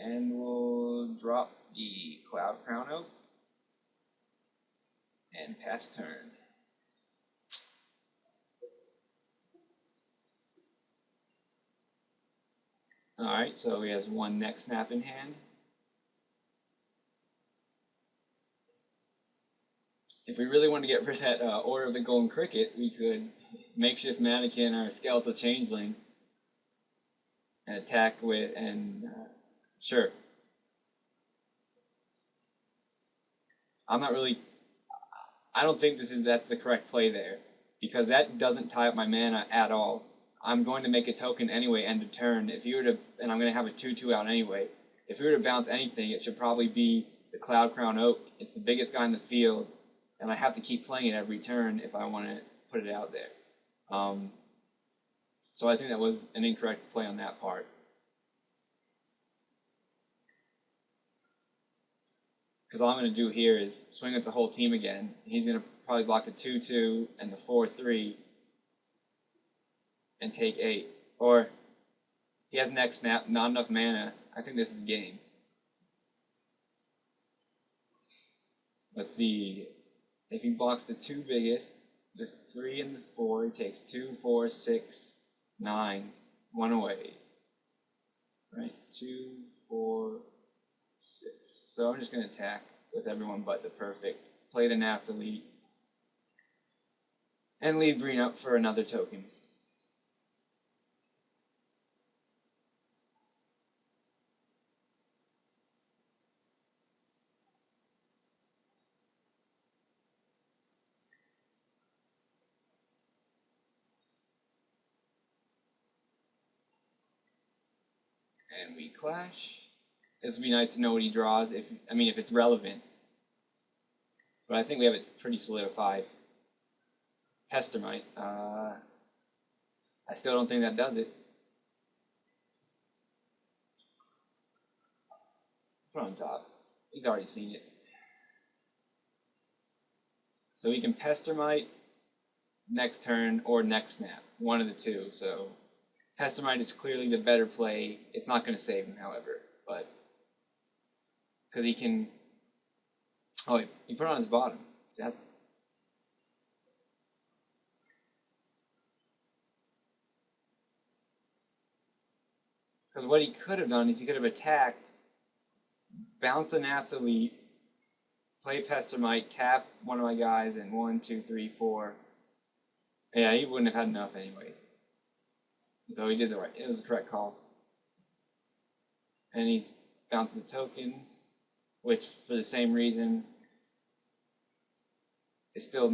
And we'll drop the Cloud Crown Oak and pass turn. Alright, so he has one neck snap in hand. If we really want to get rid of that Order of the Golden Cricket, we could makeshift mannequin our skeletal changeling and attack with, and sure. I don't think that's the correct play there, because that doesn't tie up my mana at all. I'm going to make a token anyway, end of turn. If you were to, and I'm going to have a 2/2 out anyway. If we were to bounce anything, it should probably be the Cloud Crown Oak. It's the biggest guy in the field, and I have to keep playing it every turn if I want to put it out there. So I think that was an incorrect play on that part. Because all I'm going to do here is swing with the whole team again. He's going to probably block the 2/2 and the 4/3 and take 8. Or he has next snap, not enough mana. I think this is game. Let's see. If he blocks the 2 biggest, the 3 and the 4, he takes 2, 4, 6, 9, 1 away. Right? 2, 4, 6. So I'm just going to attack with everyone but the perfect. Play the Nats Elite. And leave green up for another token. And we clash. This would be nice to know what he draws, if it's relevant. But I think we have it pretty solidified. Pestermite. I still don't think that does it. Put on top. He's already seen it. So he can Pestermite next turn or next snap. One of the two. So Pestermite is clearly the better play. It's not going to save him, however. But because he can... Oh, he put it on his bottom. See that? Because what he could have done is he could have attacked, bounced the Nats Elite, play Pestermite, tap one of my guys, and 1, 2, 3, 4. Yeah, he wouldn't have had enough anyway. So he did the right. It was the correct call. And he's bounces a token, which for the same reason is still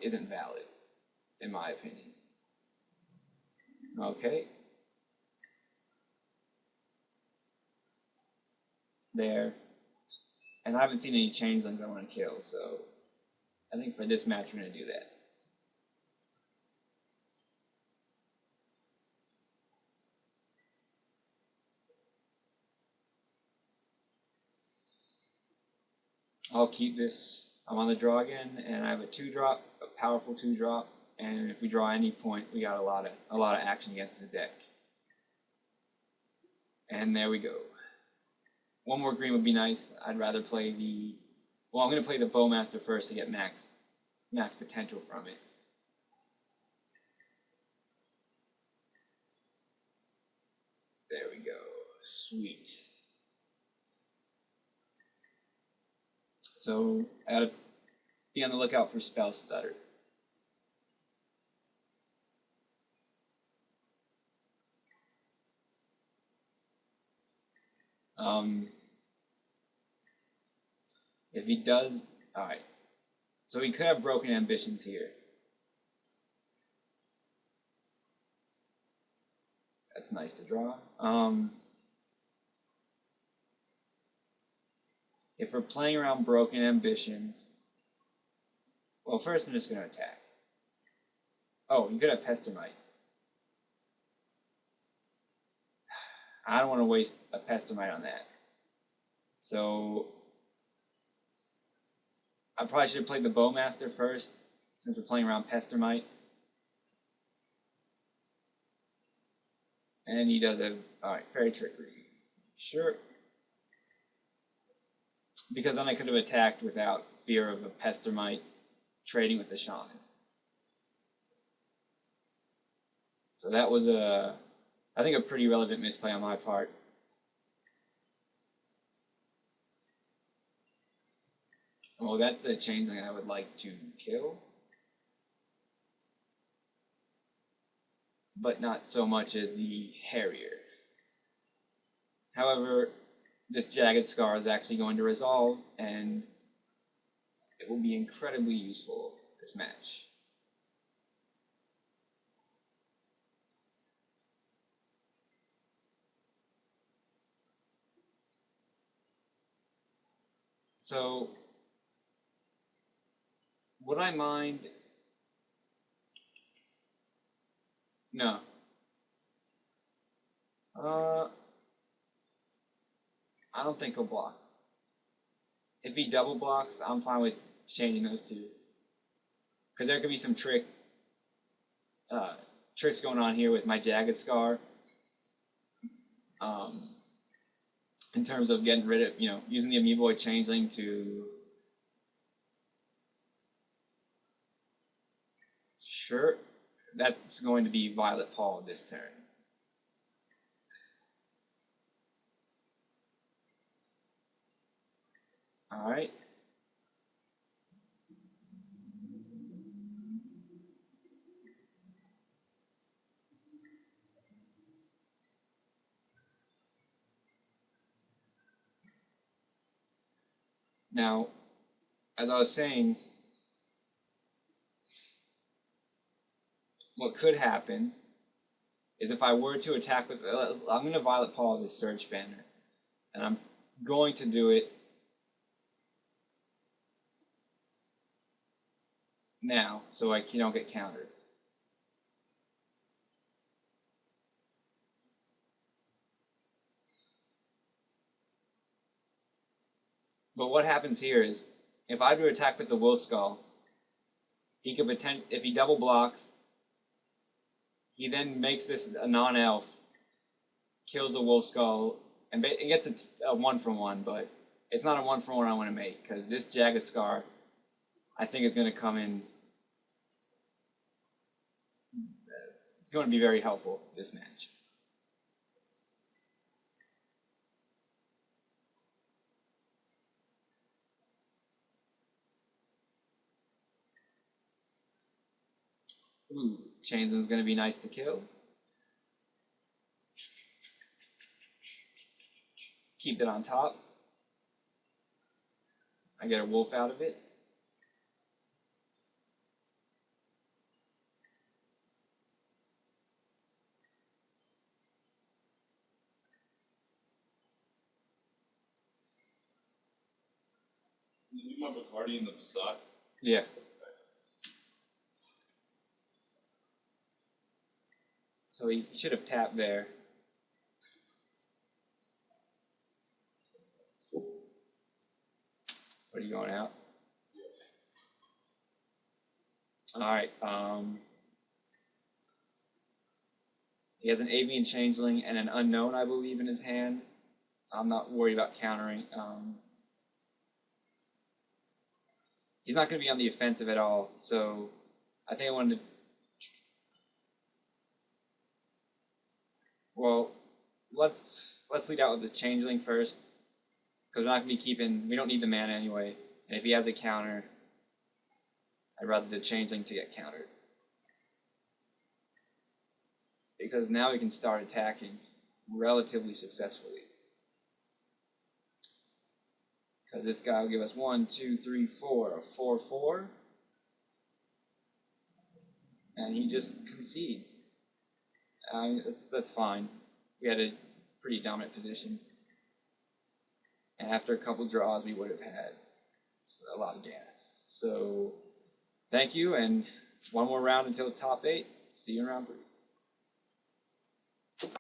isn't valid, in my opinion. Okay. There. And I haven't seen any changelings I want to kill, so I think for this match we're going to do that. I'll keep this. I'm on the draw again, and I have a 2-drop, a powerful 2-drop, and if we draw any point, we got a lot of action against the deck. And there we go. One more green would be nice. I'd rather play the... Well, I'm going to play the Bowmaster first to get max potential from it. There we go. Sweet. So I gotta be on the lookout for spell stutter. If he does, alright. So he could have broken ambitions here. That's nice to draw. If we're playing around broken ambitions, well, first I'm just going to attack. Oh, you could have Pestermite. I don't want to waste a Pestermite on that. So I probably should have played the Bowmaster first, since we're playing around Pestermite. And he does a, alright, Fairy Trickery. Sure. Because then I could have attacked without fear of a Pestermite trading with the Shaman. So that was I think a pretty relevant misplay on my part. Oh, that's a changeling I would like to kill. But not so much as the Harrier. However, this Jagged Scar is actually going to resolve, and it will be incredibly useful this match. So, would I mind? No. I don't think he'll block. If he double blocks, I'm fine with changing those two. Because there could be some tricks going on here with my Jagged Scar. In terms of getting rid of, using the Amoeboid Changeling to... Sure, that's going to be Violet Paw this turn. Alright. Now, as I was saying, what could happen is if I were to attack with... I'm going to Violet Paw this Surge Banner. And I'm going to do it now, so I don't get countered. But what happens here is, if I do attack with the Will Skull, he could if he double blocks, he then makes this a non-elf, kills a Wolf Skull, and it gets a 1-for-1, but it's not a 1-for-1 I want to make, because this Jagged Scar, I think is going to come in, it's going to be very helpful this match. Ooh, Changeling's going to be nice to kill. Keep it on top. I get a wolf out of it. You have a Guardian of Suck? Yeah. So he should have tapped there. What are you going out? Alright, he has an Avian Changeling and an Unknown, I believe, in his hand. I'm not worried about countering. He's not going to be on the offensive at all, so I think I wanted to... Well, let's lead out with this Changeling first, because we're not going to be keeping... We don't need the mana anyway, and if he has a counter, I'd rather the Changeling to get countered. Because now we can start attacking relatively successfully. Because this guy will give us 1, 2, 3, 4, a 4/4. And he just concedes. That's fine. We had a pretty dominant position. And after a couple draws, we would have had a lot of gas. So, thank you, and one more round until the top 8. See you in round 3.